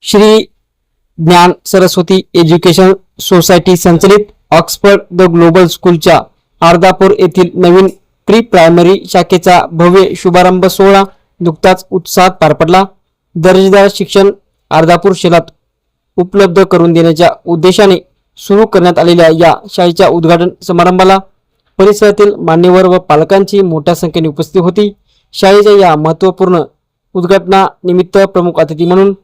श्री ज्ञान Saraswati education society संचलित Oxford the global स्कूलच्या अर्धापूर येथील नवीन प्री प्रायमरी शाखेचा भव्य शुभारंभ सोहळा नुकताच उत्साहात पार पडला. दर्जेदार शिक्षण अर्धापूर शहरात उपलब्ध करून देण्याच्या उद्देशाने सुरू करण्यात आलेल्या या शाळेच्या उद्घाटन समारंभाला परिसरातील मान्यवर व पालकांची मोठ्या संख्येने उपस्थिती होती. शाळेच्या या महत्त्वपूर्ण उद्घाटनानिमित्त प्रमुख अतिथी म्हणून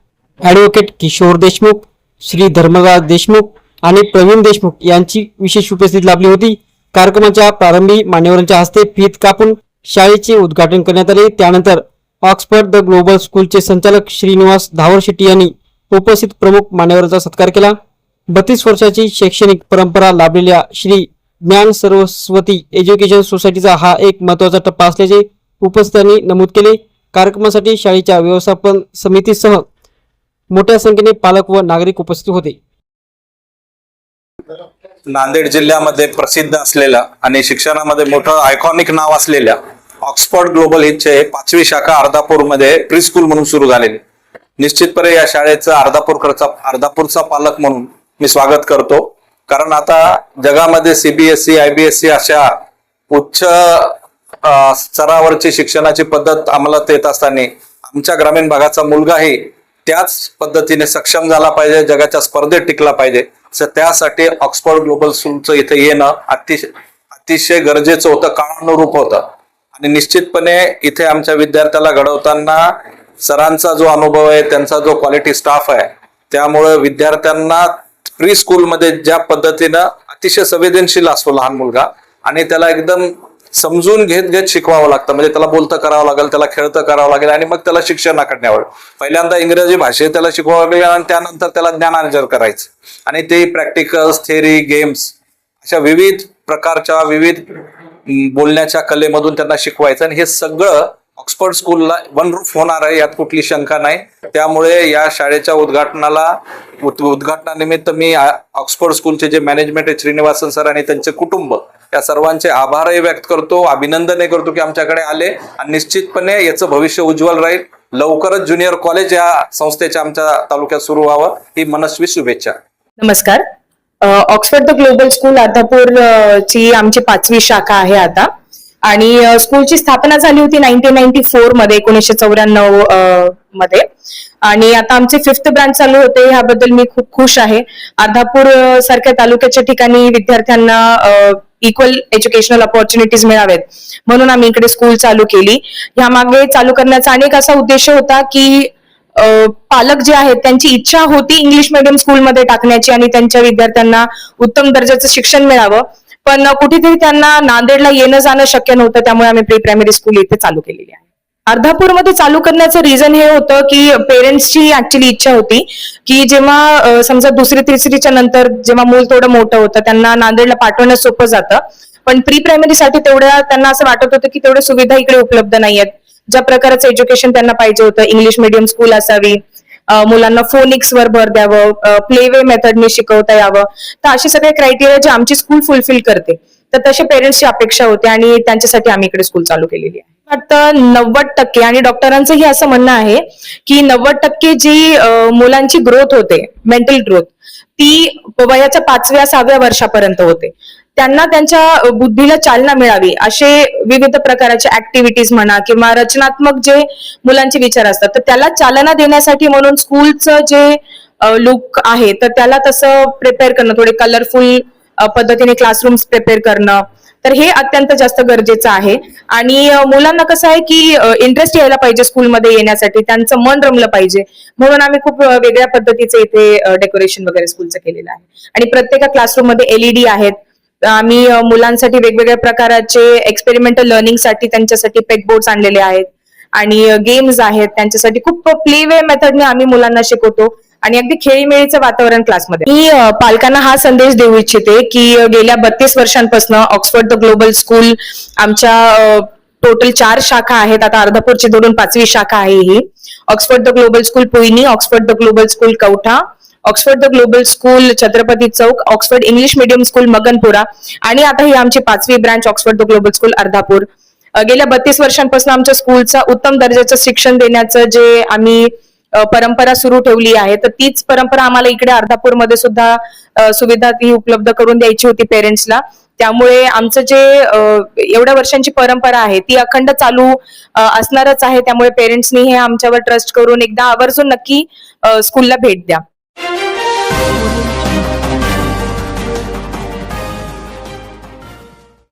ॲडव्होकेट किशोर देशमुख, श्री धर्मराज देशमुख आणि प्रवीण देशमुख यांची विशेष उपस्थिती लाभली होती. कार्यक्रमाच्या प्रारंभी मान्यवरांच्या हस्ते फीत कापून शाळेचे उद्घाटन करण्यात आले. त्यानंतर ऑक्सफर्ड द ग्लोबल स्कूलचे संचालक श्रीनिवास धावर शेट्टी यांनी उपस्थित प्रमुख मान्यवरांचा सत्कार केला. 32 वर्षाची शैक्षणिक परंपरा लाभलेल्या श्री ज्ञान सरस्वती एज्युकेशन सोसायटीचा हा एक महत्त्वाचा टप्पा असल्याचे उपस्थितांनी नमूद केले. कार्यक्रमासाठी शाळेच्या व्यवस्थापन समितीसह मोठ्या संख्येने पालक व नागरिक उपस्थित होते. नांदेड जिल्ह्यामध्ये प्रसिद्ध असलेल्या आणि शिक्षणामध्ये मोठं आयकॉनिक नाव असलेल्या ऑक्सफर्ड ग्लोबल हिचे 5वी शाखा अर्धापूरमध्ये प्री स्कूल म्हणून सुरू झालेली. निश्चितपणे या शाळेचा अर्धापूरचा पालक म्हणून मी स्वागत करतो. कारण आता जगामध्ये CBSE, IBSE अशा उच्च स्तरावरची शिक्षणाची पद्धत अंमलात येत असताना आमच्या ग्रामीण भागाचा मुलगाही त्याच पद्धतीने सक्षम झाला पाहिजे, जगाच्या स्पर्धेत टिकला पाहिजे. त्यासाठी ऑक्सफर्ड ग्लोबल स्कूलचं इथे येणं अतिशय गरजेचं होतं, काळानुरूप होतं. आणि निश्चितपणे इथे आमच्या विद्यार्थ्याला घडवताना सरांचा जो अनुभव आहे, त्यांचा जो क्वालिटी स्टाफ आहे, त्यामुळे विद्यार्थ्यांना प्री स्कूलमध्ये ज्या पद्धतीनं अतिशय संवेदनशील असतो लहान मुलगा आणि त्याला एकदम समजून घेत शिकवावं लागतं. म्हणजे त्याला बोलतं करावं लागेल, त्याला खेळतं करावं लागेल आणि मग त्याला शिक्षणाकडे न्यावं. पहिल्यांदा इंग्रजी भाषेत त्याला शिकवावं लागेल आणि त्यानंतर त्याला ज्ञानार्जन करायचं आणि ते प्रॅक्टिकल्स, थेअरी, गेम्स अशा विविध प्रकारच्या विविध बोलण्याच्या कलेमधून त्यांना शिकवायचं. आणि हे सगळं ऑक्सफर्ड स्कूलला वन रूफ होणार आहे, यात कुठली शंका नाही. त्यामुळे या शाळेच्या उद्घाटनानिमित्त मी ऑक्सफर्ड स्कूलचे जे मॅनेजमेंट आहे, श्रीनिवासन सर आणि त्यांचे कुटुंब, या सर्वांचे आभारही व्यक्त करतो, अभिनंदनही करतो की आमच्याकडे आले. आणि निश्चितपणे याचं भविष्य उज्ज्वल राहील. लवकरच ज्युनियर कॉलेज या संस्थेच्या आमच्या तालुक्यात सुरू व्हावं ही मनस्वी शुभेच्छा. नमस्कार. Oxford the global school Ardhapur ची आमची 5वी शाखा आहे आता. आणि स्कूलची स्थापना झाली होती 1994 मध्ये, 1994 मध्ये. आणि आता आमचे 5th ब्रांच चालू होते, ह्याबद्दल मी खूप खुश आहे. अर्धापूर सारख्या तालुक्याच्या ठिकाणी विद्यार्थ्यांना इक्वल एज्युकेशनल ऑपॉर्च्युनिटीज मिळावेत म्हणून आम्ही इकडे स्कूल चालू केली. यामागे चालू करण्याचा अनेक असा उद्देश होता की पालक जे आहेत त्यांची इच्छा होती इंग्लिश मीडियम स्कूलमध्ये टाकण्याची आणि त्यांच्या विद्यार्थ्यांना उत्तम दर्जाचं शिक्षण मिळावं, पण कुठेतरी त्यांना नांदेडला येणं जाणं शक्य नव्हतं. त्यामुळे आम्ही प्री प्रायमरी स्कूल इथे चालू केलेली आहे. अर्धापूरमध्ये चालू करण्याचं रिझन हे होतं की पेरेंट्सची ऍक्च्युली इच्छा होती की जेव्हा समजा 2री 3रीच्या नंतर जेव्हा मूल थोडं मोठं होतं त्यांना नांदेडला पाठवणं सोपं जातं, पण प्री प्रायमरीसाठी तेवढ्या त्यांना असं वाटत होतं की तेवढ्या सुविधा इकडे उपलब्ध नाहीयेत. ज्या प्रकारचं एज्युकेशन त्यांना पाहिजे होतं, इंग्लिश मीडियम स्कूल असावी, मुलांना फोनिक्स वर भर द्यावं, प्लेवे मेथडने शिकवता यावं, तर असे सगळे क्रायटेरिया जे आमची स्कूल फुलफिल करते, तर तसे पेरेंट्सची अपेक्षा होती आणि त्यांच्यासाठी आम्ही इकडे स्कूल चालू केलेली आहे. वाटतं 90% आणि डॉक्टरांचंही असं म्हणणं आहे की 90% जी मुलांची ग्रोथ होते, मेंटल ग्रोथ, ती वयाच्या 5व्या 6व्या वर्षापर्यंत होते. त्यांना त्यांच्या बुद्धीला चालना मिळावी असे विविध प्रकारचे ऍक्टिव्हिटीज म्हणा किंवा रचनात्मक जे मुलांचे विचार असतात, तर त्याला चालना देण्यासाठी म्हणून स्कूलचं जे लुक आहे तर त्याला तसं प्रिपेअर करणं, थोडे कलरफुल पद्धतीने क्लासरूम्स प्रिपेअर करणं, तर हे अत्यंत जास्त गरजेचं आहे. आणि मुलांना कसं आहे की इंटरेस्ट यायला पाहिजे स्कूलमध्ये येण्यासाठी, त्यांचं मन रमलं पाहिजे म्हणून आम्ही खूप वेगळ्या पद्धतीचं इथे डेकोरेशन वगैरे स्कूलचं केलेलं आहे. आणि प्रत्येक क्लासरूम मध्ये LED आहेत. आम्ही मुलांसाठी वेगवेगळ्या प्रकारचे एक्सपेरिमेंटल लर्निंगसाठी त्यांच्यासाठी पेगबोर्ड्स आणलेले आहेत आणि गेम्स आहेत त्यांच्यासाठी. खूप प्लेवे मेथडने आम्ही मुलांना शिकवतो आणि अगदी खेळीमेळीचं वातावरण क्लासमध्ये. मी पालकांना हा संदेश देऊ इच्छिते की गेल्या 32 वर्षांपासून ऑक्सफर्ड द ग्लोबल स्कूल आमच्या टोटल 4 शाखा आहेत. आता अर्धापूरची धरून 5वी शाखा आहे ही. Oxford the global school Puini, Oxford the global school Kavtha, Oxford the global school Chhatrapati Chowk, Oxford English medium school Maganpura आणि आता ही आमची 5वी branch Oxford the global school Ardhapur. गेल्या 32 वर्षांपासून आमच्या स्कूलचा उत्तम दर्जाचं शिक्षण देण्याचं जे आम्ही परंपरा सुरू ठेवली आहे, तर तीच परंपरा आम्हाला इकडे अर्धापूरमध्ये सुद्धा सुविधा ती उपलब्ध करून द्यायची होती पेरेंट्सला. त्यामुळे आमचं जे एवढ्या वर्षांची परंपरा आहे ती अखंड चालू असणारच आहे. त्यामुळे पेरेंट्सनी हे आमच्यावर ट्रस्ट करून एकदा आवर्जून नक्की स्कूलला भेट द्या.